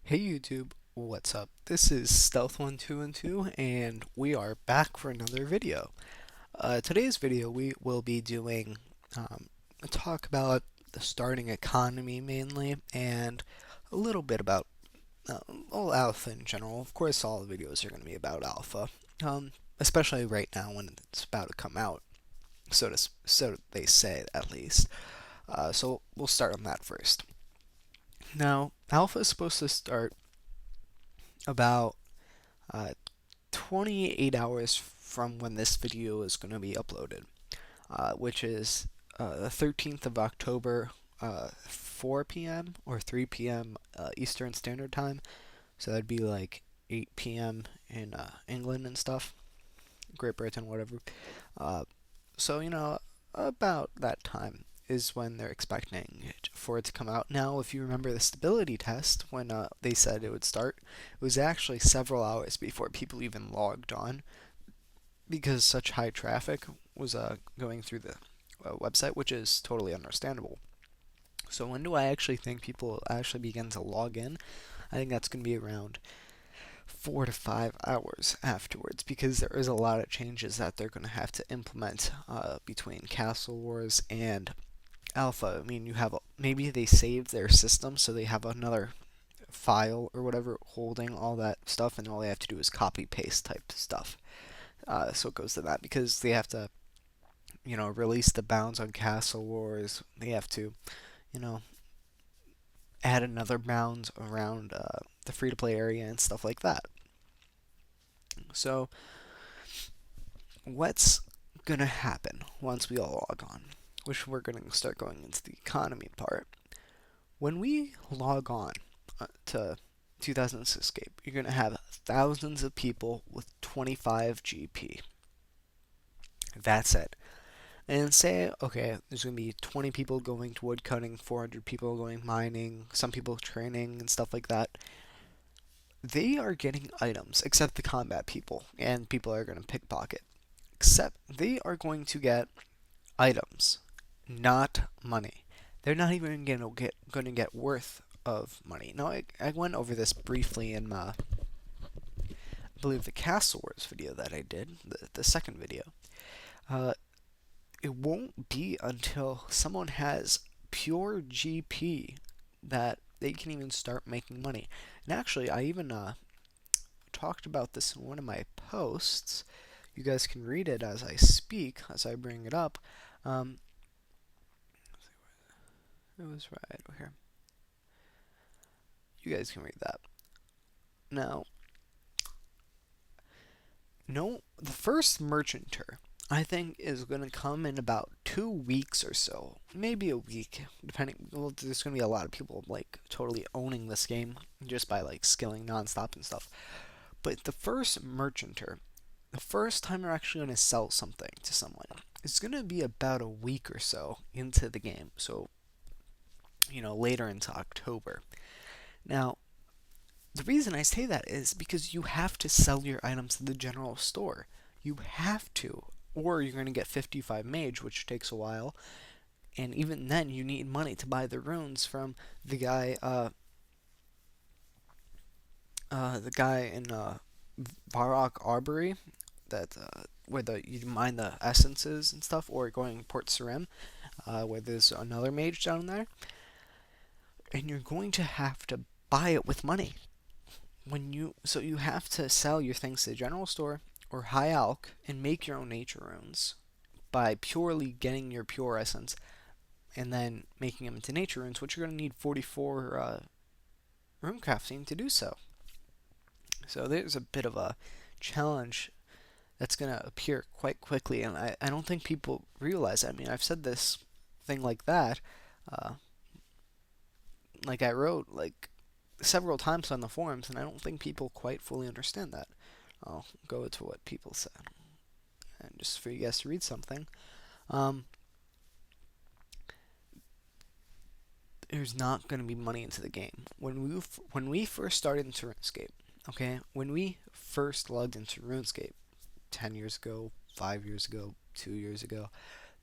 Hey YouTube, what's up? This is Stealth1212 and we are back for another video. Today's video we will be doing a talk about the starting economy mainly and a little bit about all alpha in general. Of course all the videos are going to be about alpha, especially right now when it's about to come out, so they say at least. So we'll start on that first. Now, alpha is supposed to start about uh, 28 hours from when this video is going to be uploaded, which is the 13th of October, 4 p.m. or 3 p.m. Eastern Standard Time. So that'd be like 8 p.m. in England and stuff, Great Britain, whatever. Uh, so, about that time is when they're expecting it for it to come out. Now, if you remember the stability test, when they said it would start, it was actually several hours before people even logged on because such high traffic was going through the website, which is totally understandable. So when do I actually think people actually begin to log in? I think that's going to be around 4 to 5 hours afterwards because there is a lot of changes that they're going to have to implement between Castle Wars and Alpha. I mean, maybe they saved their system so they have another file or whatever holding all that stuff, and all they have to do is copy paste type stuff. So it goes to that because they have to, release the bounds on Castle Wars. They have to, you know, add another bounds around the free to play area and stuff like that. So, what's gonna happen once we all log on? Which we're gonna start going into the economy part. When we log on to 2006 Scape, you're gonna have thousands of people with 25 GP. That's it. And say, okay, there's going to be 20 people going to woodcutting, 400 people going mining, some people training, and stuff like that. They are getting items, except the combat people, and people are going to pickpocket. Except they are going to get items, not money. They're not even going to get worth of money. Now, I went over this briefly in I believe the Castle Wars video that I did, the second video. Uh, it won't be until someone has pure GP that they can even start making money. And actually, I even talked about this in one of my posts. You guys can read it as I speak, as I bring it up. It was right over here. You guys can read that. Now, no, the first merchanter I think is going to come in about 2 weeks or so, maybe a week, depending. Well, there's going to be a lot of people like totally owning this game just by like skilling nonstop and stuff. But the first merchanter, the first time you're actually going to sell something to someone, is going to be about a week or so into the game. So, later into October. Now, the reason I say that is because you have to sell your items to the general store. You have to, or you're going to get 55 mage, which takes a while. And even then, you need money to buy the runes from the guy, in Varrock Arbory, that where you mine the essences and stuff, or going Port Sarim, where there's another mage down there. And you're going to have to buy it with money. So you have to sell your things to the general store or high alch and make your own nature runes by purely getting your pure essence and then making them into nature runes, which you're going to need 44 rune crafting to do so. So there's a bit of a challenge that's going to appear quite quickly, and I don't think people realize that. I mean, I've said this thing like that, uh, like I wrote like several times on the forums, and I don't think people quite fully understand that. I'll go to what people said, and just for you guys to read something. Um, there's not going to be money into the game when we first started into RuneScape. Okay, when we first logged into RuneScape 10 years ago, 5 years ago, 2 years ago,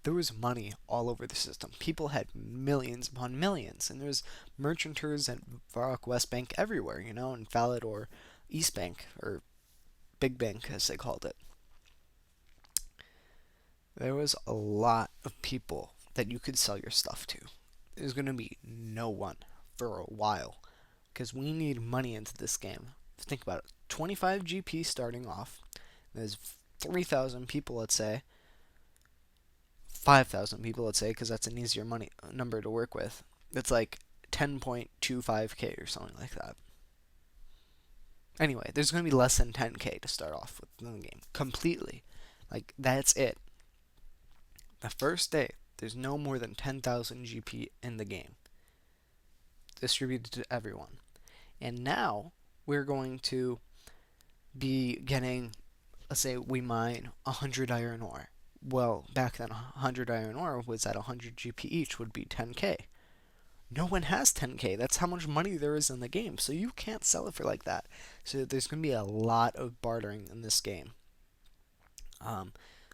there was money all over the system. People had millions upon millions, and there was merchanters at Varrock West Bank everywhere, and Valid or East Bank, or Big Bank as they called it. There was a lot of people that you could sell your stuff to. There's going to be no one for a while because we need money into this game. Think about it, 25 GP starting off. There's 3,000 people, let's say. 5,000 people, let's say, because that's an easier money number to work with. It's like 10.25k or something like that. Anyway, there's going to be less than 10k to start off with in the game completely. Like, that's it. The first day, there's no more than 10,000 GP in the game, distributed to everyone. And now we're going to be getting, let's say we mine 100 iron ore. Well, back then 100 iron ore was at 100 GP each, would be 10k. No one has 10k. That's how much money there is in the game. So you can't sell it for like that. So there's going to be a lot of bartering in this game.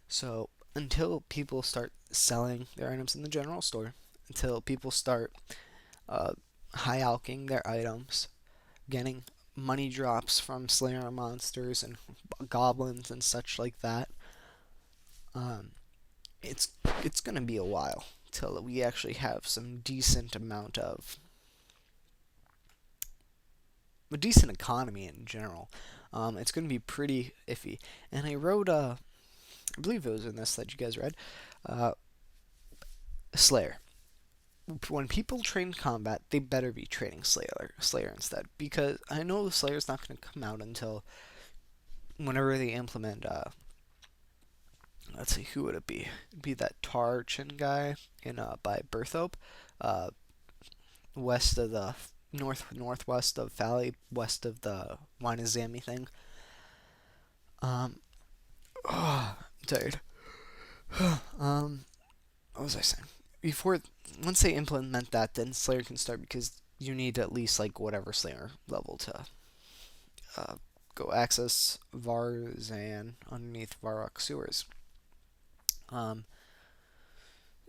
So until people start selling their items in the general store, until people start high-alking their items, getting money drops from Slayer monsters and goblins and such like that, it's gonna be a while till we actually have some decent amount of a decent economy in general. It's gonna be pretty iffy. And I wrote I believe it was in this that you guys read, Slayer. When people train combat, they better be training Slayer instead, because I know the Slayer's not going to come out until whenever they implement. Let's see, who would it be? It'd be that Tarchin guy in by Berthope, west of the northwest of Valley, west of the Wanazami thing. Oh, I'm tired. What was I saying? Once they implement that, then Slayer can start, because you need at least like whatever Slayer level to go access Varzan underneath Varrock sewers.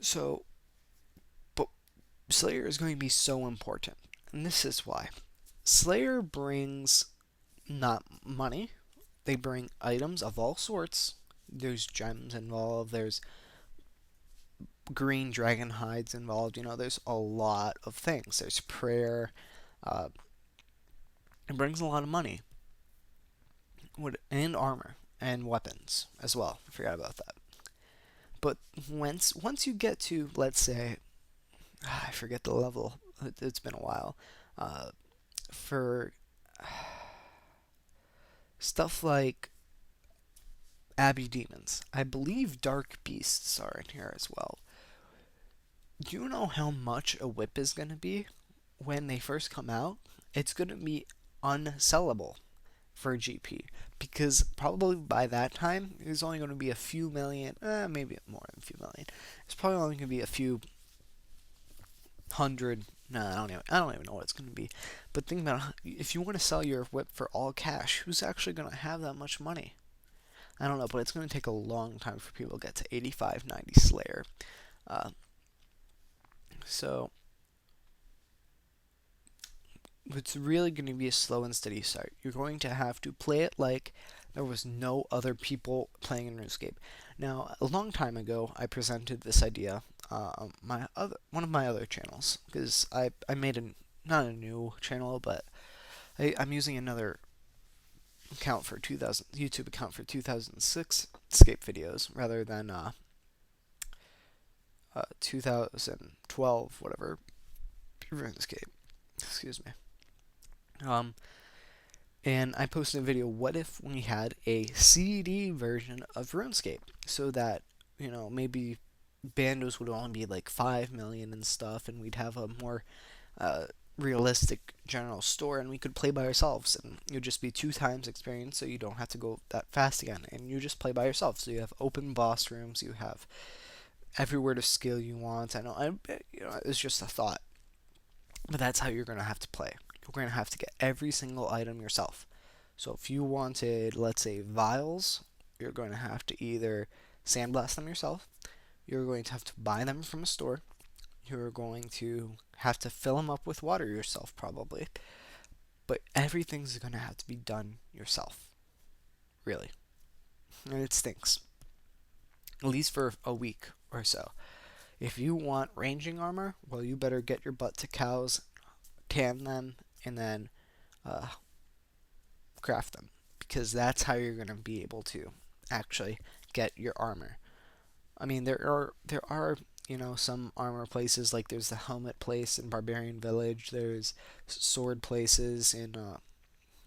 So, but Slayer is going to be so important, and this is why. Slayer brings not money, they bring items of all sorts. There's gems involved, there's green dragon hides involved, there's a lot of things. There's prayer. It brings a lot of money. And armor and weapons as well. I forgot about that. But once you get to, let's say, I forget the level. It's been a while. For stuff like Abbey Demons, I believe Dark Beasts are in here as well. Do you know how much a whip is going to be when they first come out? It's going to be unsellable for GP, because probably by that time there's only going to be a few million, maybe more than a few million. It's probably only going to be a few hundred. No, I don't even know what it's going to be. But think about it, if you want to sell your whip for all cash, who's actually going to have that much money? I don't know, but it's going to take a long time for people to get to 85, 90 Slayer. So it's really going to be a slow and steady start. You're going to have to play it like there was no other people playing in RuneScape. Now, a long time ago, I presented this idea on one of my other channels, because I made not a new channel, but I'm using another account for YouTube account for 2006 Scape videos rather than 2012 whatever RuneScape. Excuse me. And I posted a video, what if we had a CD version of RuneScape, so that, maybe bandos would only be like 5 million and stuff, and we'd have a more realistic general store, and we could play by ourselves, and it would just be 2 times experience, so you don't have to go that fast again, and you just play by yourself. So you have open boss rooms, you have everywhere to skill you want. I know, it's just a thought, but that's how you're going to have to play. You're going to have to get every single item yourself. So if you wanted, let's say, vials, you're going to have to either sandblast them yourself, You're going to have to buy them from a store. You're going to have to fill them up with water yourself, probably. But everything's going to have to be done yourself, really. And it stinks, at least for a week or so. If you want ranging armor, well, you better get your butt to cows, tan them, and then uh, craft them, because that's how you're going to be able to actually get your armor. I mean, there are some armor places, like there's the helmet place in Barbarian Village. There's sword places in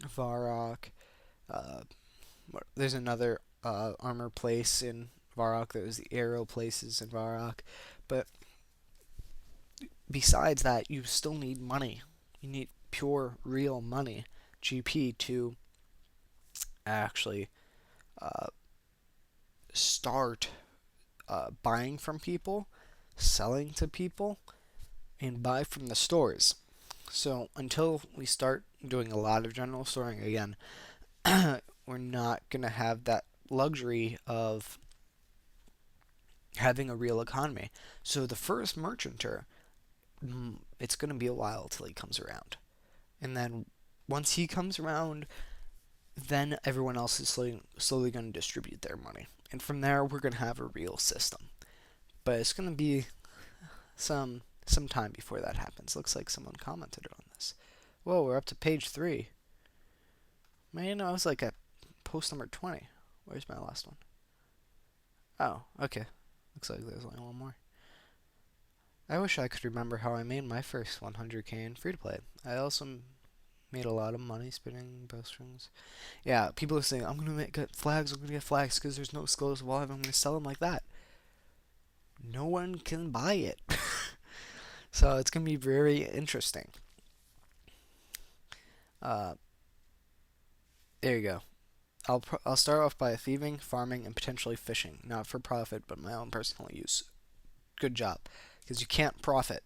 Varrock. Uh, there's another armor place in Varrock. There's the arrow places in Varrock. But besides that, you still need money. You need pure, real money, GP, to actually uh, start buying from people, selling to people, and buy from the stores. So until we start doing a lot of general storing again, we're not going to have that luxury of having a real economy. So the first merchanter, it's going to be a while till he comes around. And then once he comes around, then everyone else is slowly going to distribute their money. And from there, we're going to have a real system. But it's going to be some time before that happens. Looks like someone commented on this. Whoa, we're up to page 3. Man, I was like at post number 20. Where's my last one? Oh, okay. Looks like there's only one more. I wish I could remember how I made my first 100k in free-to-play. I also made a lot of money spinning bowstrings. Yeah, people are saying, I'm going to get flags because there's no exclusive live. I'm going to sell them like that. No one can buy it. So it's going to be very interesting. There you go. I'll start off by thieving, farming, and potentially fishing, not for profit, but my own personal use. Good job, because you can't profit.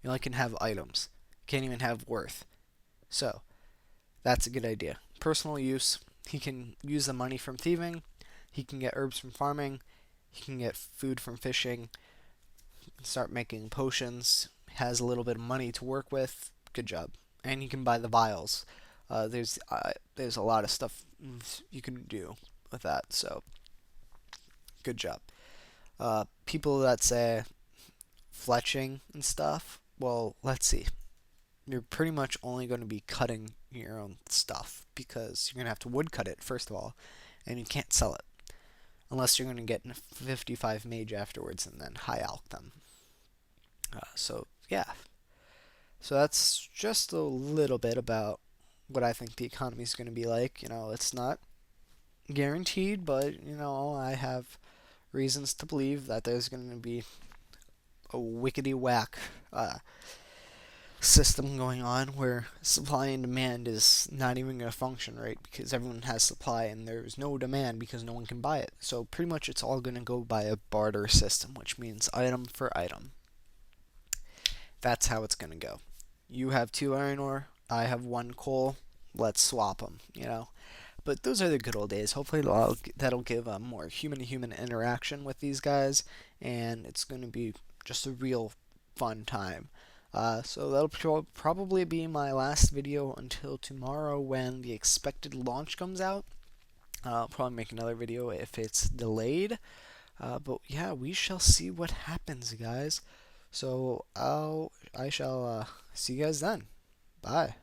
You only can have items. You can't even have worth. So that's a good idea. Personal use. He can use the money from thieving. He can get herbs from farming. He can get food from fishing. He can start making potions. Has a little bit of money to work with. Good job. And you can buy the vials. There's a lot of stuff you can do with that. So good job. People that say fletching and stuff. Well, let's see. You're pretty much only going to be cutting your own stuff because you're going to have to woodcut it first of all, and you can't sell it unless you're going to get 55 mage afterwards and then high alch them. So yeah, so that's just a little bit about what I think the economy is going to be like. It's not guaranteed, but I have reasons to believe that there's going to be a wickety whack system going on where supply and demand is not even going to function right because everyone has supply and there's no demand because no one can buy it. So pretty much it's all going to go by a barter system, which means item for item. That's how it's going to go. You have 2 iron ore, I have 1 coal. Let's swap them, But those are the good old days. Hopefully that'll give a more human-to-human interaction with these guys, and it's going to be just a real fun time. So that'll probably be my last video until tomorrow when the expected launch comes out. I'll probably make another video if it's delayed. But yeah, we shall see what happens, guys. So I shall see you guys then. Bye.